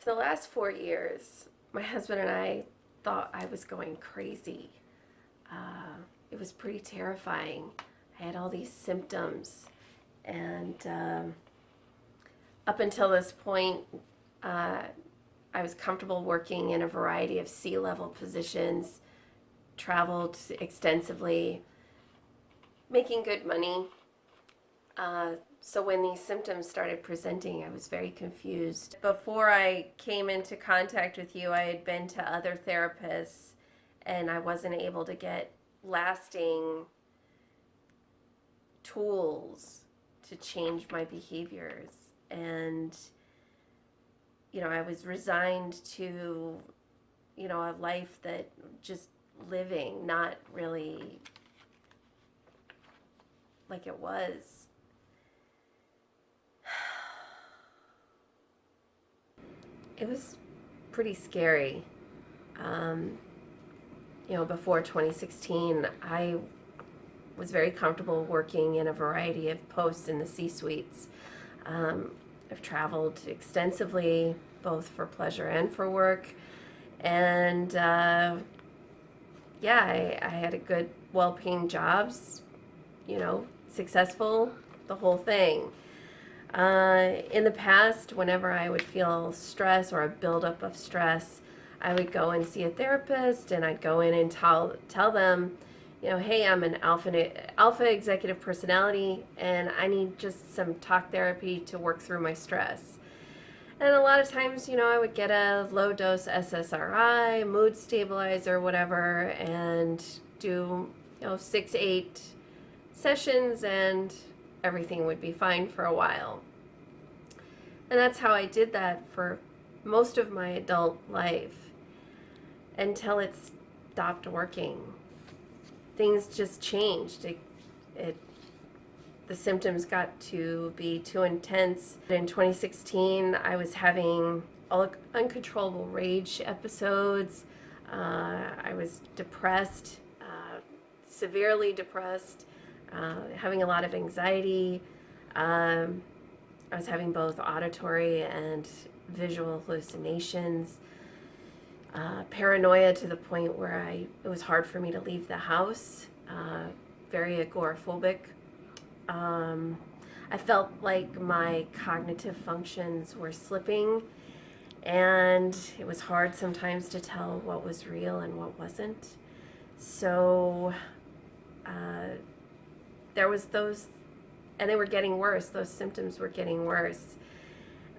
For the last 4 years, my husband and I thought I was going crazy. It was pretty terrifying. I had all these symptoms, and up until this point, I was comfortable working in a variety of C-level positions, traveled extensively, making good money. So when these symptoms started presenting, I was very confused. Before I came into contact with you, I had been to other therapists, and I wasn't able to get lasting tools to change my behaviors. And, I was resigned to, a life that just living, not really like it was. It was pretty scary. Before 2016, I was very comfortable working in a variety of posts in the C-suites. I've traveled extensively, both for pleasure and for work. And I had a good, well-paying jobs, successful, the whole thing. In the past, whenever I would feel stress or a buildup of stress, I would go and see a therapist, and I'd go in and tell them, hey, I'm an alpha executive personality, and I need just some talk therapy to work through my stress. And a lot of times, I would get a low-dose SSRI, mood stabilizer, whatever, and do, 6-8 sessions, and everything would be fine for a while. And that's how I did that for most of my adult life until it stopped working. Things just changed. The symptoms got to be too intense. In 2016, I was having uncontrollable rage episodes. I was depressed, severely depressed, having a lot of anxiety. I was having both auditory and visual hallucinations. Paranoia to the point where it was hard for me to leave the house. Very agoraphobic. I felt like my cognitive functions were slipping, and it was hard sometimes to tell what was real and what wasn't. So there was those, and they were getting worse. Those symptoms were getting worse.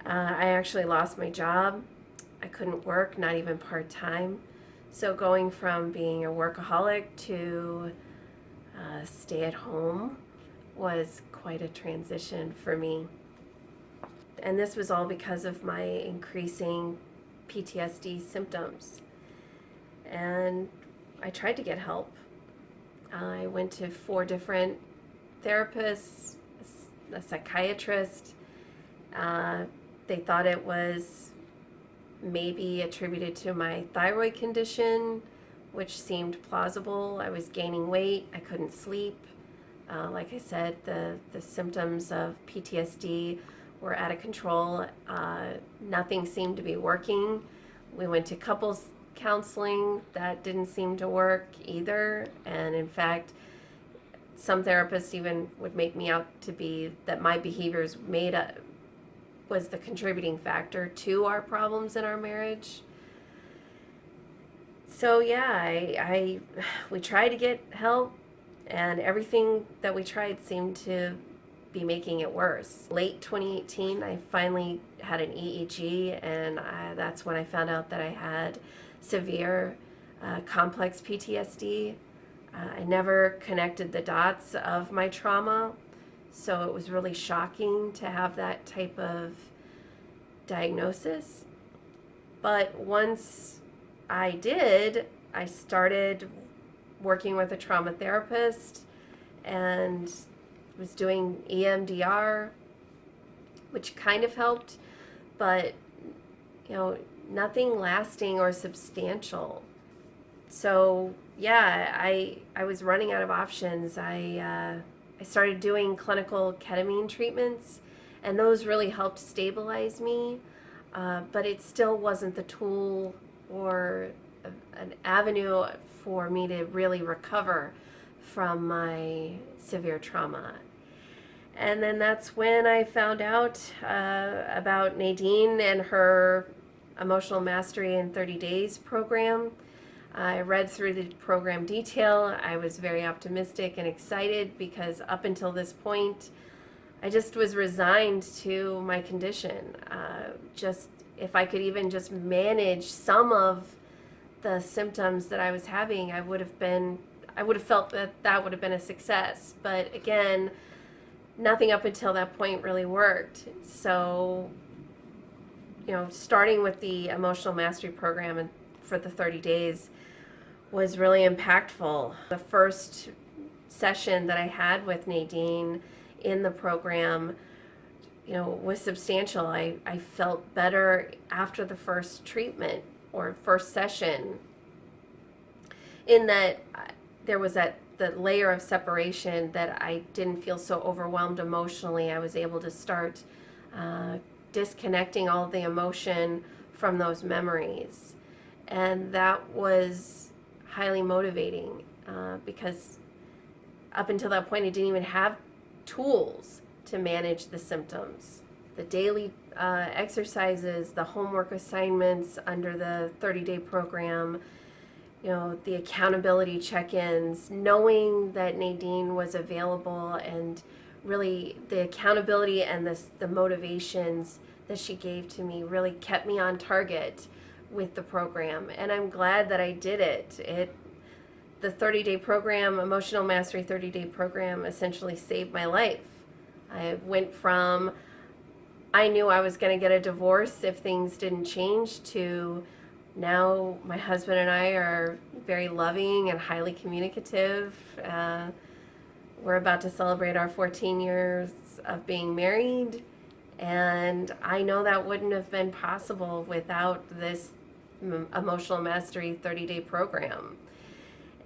I actually lost my job. I couldn't work, not even part-time. So going from being a workaholic to stay at home was quite a transition for me. And this was all because of my increasing PTSD symptoms. And I tried to get help. I went to 4 different therapists, a psychiatrist. They thought it was maybe attributed to my thyroid condition, which seemed plausible. I was gaining weight. I couldn't sleep. Like I said, the symptoms of PTSD were out of control. Nothing seemed to be working. We went to couples counseling. That didn't seem to work either. And in fact, some therapists even would make me out to be that my behaviors was the contributing factor to our problems in our marriage. So yeah, we tried to get help, and everything that we tried seemed to be making it worse. Late 2018, I finally had an EEG, and that's when I found out that I had severe complex PTSD. I never connected the dots of my trauma, so it was really shocking to have that type of diagnosis. But once I did, I started working with a trauma therapist and was doing EMDR, which kind of helped, but nothing lasting or substantial. So yeah, I was running out of options. I started doing clinical ketamine treatments, and those really helped stabilize me. but it still wasn't the tool or an avenue for me to really recover from my severe trauma. And then that's when I found out about Nadine and her Emotional Mastery in 30 Days program. I read through the program detail. I was very optimistic and excited because up until this point, I just was resigned to my condition. Just if I could even just manage some of the symptoms that I was having, I would have felt that would have been a success. But again, nothing up until that point really worked. So, starting with the Emotional Mastery program and for the 30 days was really impactful. The first session that I had with Nadine in the program, was substantial. I felt better after the first treatment or first session, in that there was the layer of separation that I didn't feel so overwhelmed emotionally. I was able to start disconnecting all the emotion from those memories. And that was highly motivating because up until that point, I didn't even have tools to manage the symptoms. The daily exercises, the homework assignments under the 30-day program, the accountability check-ins, knowing that Nadine was available, and really the accountability and the motivations that she gave to me really kept me on target with the program. And I'm glad that I did it. The 30-day program, Emotional Mastery 30-day program, essentially saved my life. I went from, I knew I was going to get a divorce if things didn't change, to now my husband and I are very loving and highly communicative. We're about to celebrate our 14 years of being married, and I know that wouldn't have been possible without this Emotional Mastery 30-day program.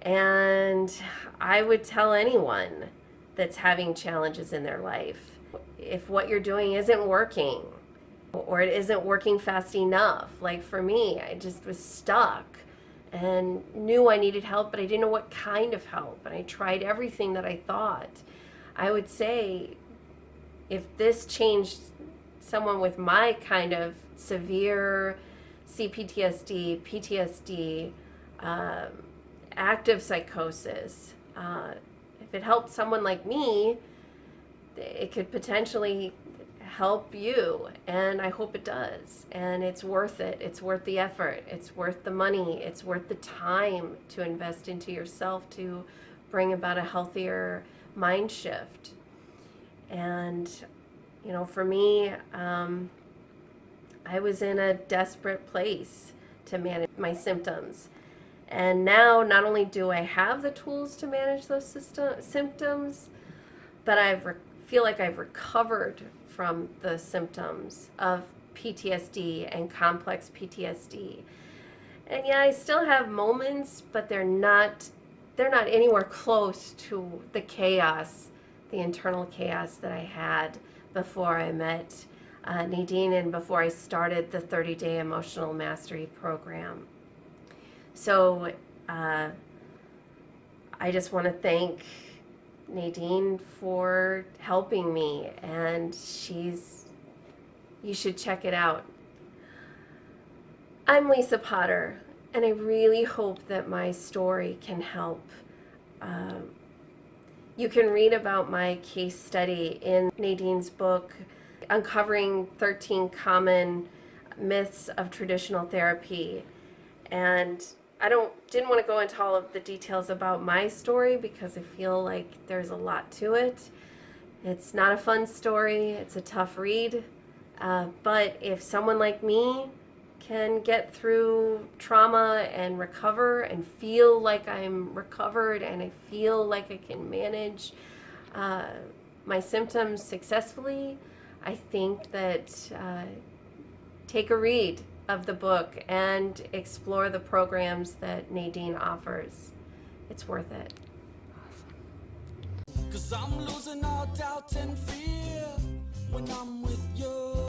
And I would tell anyone that's having challenges in their life, if what you're doing isn't working, or it isn't working fast enough. Like for me, I just was stuck and knew I needed help, but I didn't know what kind of help. And I tried everything that I thought. I would say, if this changed someone with my kind of severe cPTSD, PTSD, active psychosis, if it helped someone like me, it could potentially help you, and I hope it does. And it's worth it. It's worth the effort. It's worth the money. It's worth the time to invest into yourself to bring about a healthier mind shift. And, for me, I was in a desperate place to manage my symptoms. And now, not only do I have the tools to manage those symptoms, but I feel like I've recovered from the symptoms of PTSD and complex PTSD. And yeah, I still have moments, but they're not anywhere close to the chaos, the internal chaos that I had before I met Nadine and before I started the 30-day Emotional Mastery program. So I just want to thank Nadine for helping me, and you should check it out. I'm Lisa Potter, and I really hope that my story can help. You can read about my case study in Nadine's book, Uncovering 13 Common Myths of Traditional Therapy. And I didn't want to go into all of the details about my story because I feel like there's a lot to it. It's not a fun story. It's a tough read. But if someone like me can get through trauma and recover and feel like I'm recovered and I feel like I can manage my symptoms successfully, I think that take a read of the book and explore the programs that Nadine offers. It's worth it. Awesome. 'Cause I'm losing all doubt and fear when I'm with you.